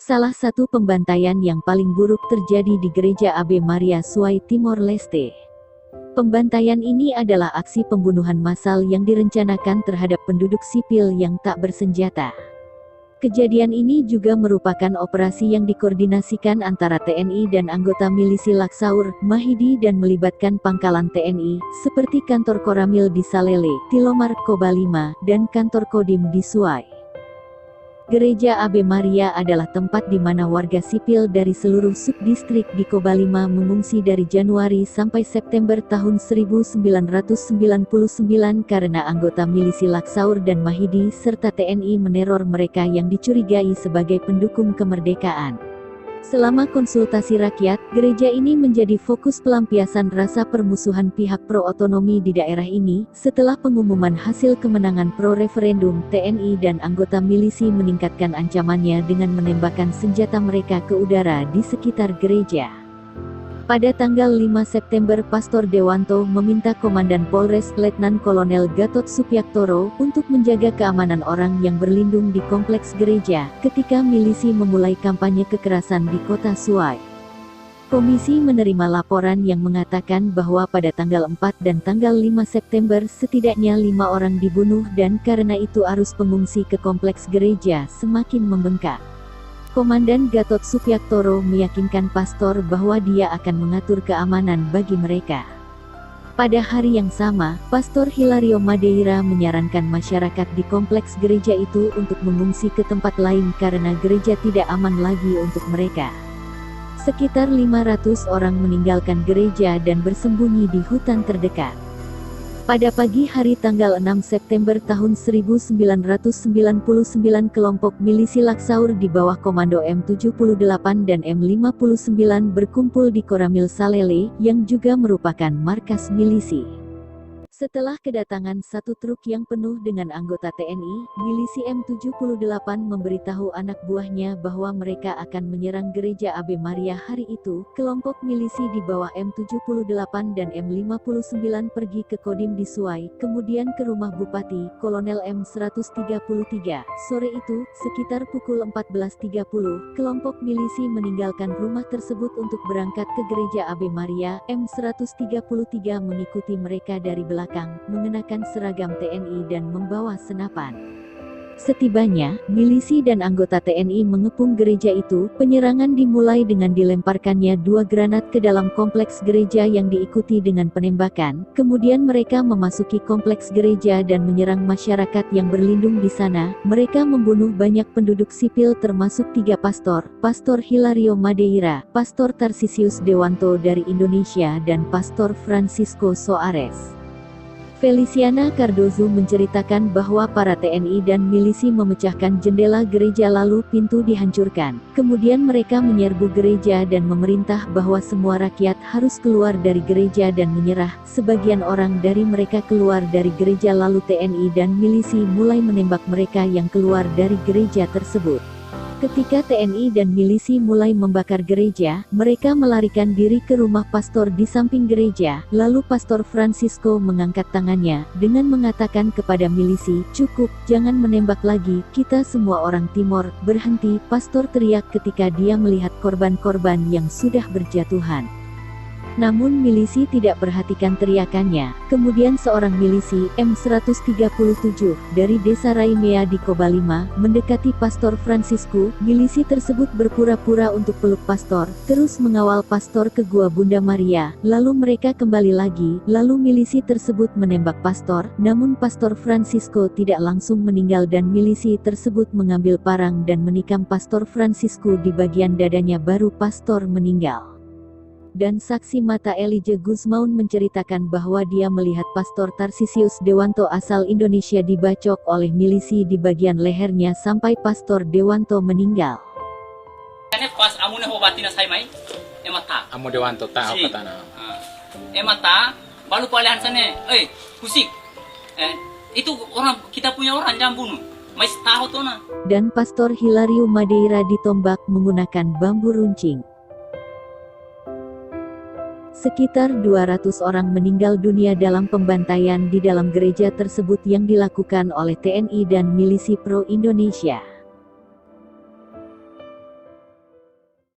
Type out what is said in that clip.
Salah satu pembantaian yang paling buruk terjadi di Gereja Ave Maria Suai, Timor Leste. Pembantaian ini adalah aksi pembunuhan massal yang direncanakan terhadap penduduk sipil yang tak bersenjata. Kejadian ini juga merupakan operasi yang dikoordinasikan antara TNI dan anggota milisi Laksaur, Mahidi dan melibatkan pangkalan TNI, seperti kantor Koramil di Salele, Tilomar, Kobalima, dan kantor Kodim di Suai. Gereja Ave Maria adalah tempat di mana warga sipil dari seluruh subdistrik di Kobalima mengungsi dari Januari sampai September tahun 1999 karena anggota milisi Laksaur dan Mahidi serta TNI meneror mereka yang dicurigai sebagai pendukung kemerdekaan. Selama konsultasi rakyat, gereja ini menjadi fokus pelampiasan rasa permusuhan pihak pro-otonomi di daerah ini. Setelah pengumuman hasil kemenangan pro-referendum, TNI dan anggota milisi meningkatkan ancamannya dengan menembakkan senjata mereka ke udara di sekitar gereja. Pada tanggal 5 September, Pastor Dewanto meminta Komandan Polres Letnan Kolonel Gatot Supyaktoro untuk menjaga keamanan orang yang berlindung di kompleks gereja, ketika milisi memulai kampanye kekerasan di kota Suai. Komisi menerima laporan yang mengatakan bahwa pada tanggal 4 dan tanggal 5 September setidaknya 5 orang dibunuh dan karena itu arus pengungsi ke kompleks gereja semakin membengkak. Komandan Gatot Supyaktoro meyakinkan pastor bahwa dia akan mengatur keamanan bagi mereka. Pada hari yang sama, Pastor Hilario Madeira menyarankan masyarakat di kompleks gereja itu untuk mengungsi ke tempat lain karena gereja tidak aman lagi untuk mereka. Sekitar 500 orang meninggalkan gereja dan bersembunyi di hutan terdekat. Pada pagi hari tanggal 6 September tahun 1999 kelompok milisi Laksaur di bawah komando M78 dan M59 berkumpul di Koramil Salele, yang juga merupakan markas milisi. Setelah kedatangan satu truk yang penuh dengan anggota TNI, milisi M78 memberitahu anak buahnya bahwa mereka akan menyerang gereja Ave Maria hari itu. Kelompok milisi di bawah M78 dan M59 pergi ke Kodim di Suai, kemudian ke rumah Bupati, Kolonel M133. Sore itu, sekitar pukul 14.30, kelompok milisi meninggalkan rumah tersebut untuk berangkat ke gereja Ave Maria. M133 mengikuti mereka dari belakang, mengenakan seragam TNI dan membawa senapan. Setibanya, milisi dan anggota TNI mengepung gereja itu. Penyerangan dimulai dengan dilemparkannya 2 granat ke dalam kompleks gereja yang diikuti dengan penembakan. Kemudian mereka memasuki kompleks gereja dan menyerang masyarakat yang berlindung di sana. Mereka membunuh banyak penduduk sipil termasuk 3 pastor, Pastor Hilario Madeira, Pastor Tarsisius Dewanto dari Indonesia dan Pastor Francisco Soares. Feliciana Cardozo menceritakan bahwa para TNI dan milisi memecahkan jendela gereja lalu pintu dihancurkan. Kemudian mereka menyerbu gereja dan memerintah bahwa semua rakyat harus keluar dari gereja dan menyerah. Sebagian orang dari mereka keluar dari gereja lalu TNI dan milisi mulai menembak mereka yang keluar dari gereja tersebut. Ketika TNI dan milisi mulai membakar gereja, mereka melarikan diri ke rumah pastor di samping gereja. Lalu Pastor Francisco mengangkat tangannya, dengan mengatakan kepada milisi, "Cukup, jangan menembak lagi, kita semua orang Timor, berhenti." Pastor teriak ketika dia melihat korban-korban yang sudah berjatuhan. Namun milisi tidak perhatikan teriakannya. Kemudian seorang milisi, M137, dari desa Raimea di Kobalima, mendekati Pastor Francisco. Milisi tersebut berpura-pura untuk peluk pastor, terus mengawal pastor ke Gua Bunda Maria. Lalu mereka kembali lagi, lalu milisi tersebut menembak pastor, namun Pastor Francisco tidak langsung meninggal dan milisi tersebut mengambil parang dan menikam Pastor Francisco di bagian dadanya baru pastor meninggal. Dan saksi mata Elijah Guzmaun menceritakan bahwa dia melihat Pastor Tarsisius Dewanto asal Indonesia dibacok oleh milisi di bagian lehernya sampai Pastor Dewanto meninggal. Pas amune hobati na say mai emata Amo Dewanto ta apa tanah emata balu palihan sana kusik itu orang kita punya orang jangan bunuh mais tahu tuh na. Dan Pastor Hilario Madeira ditombak menggunakan bambu runcing. Sekitar 200 orang meninggal dunia dalam pembantaian di dalam gereja tersebut yang dilakukan oleh TNI dan milisi pro-Indonesia.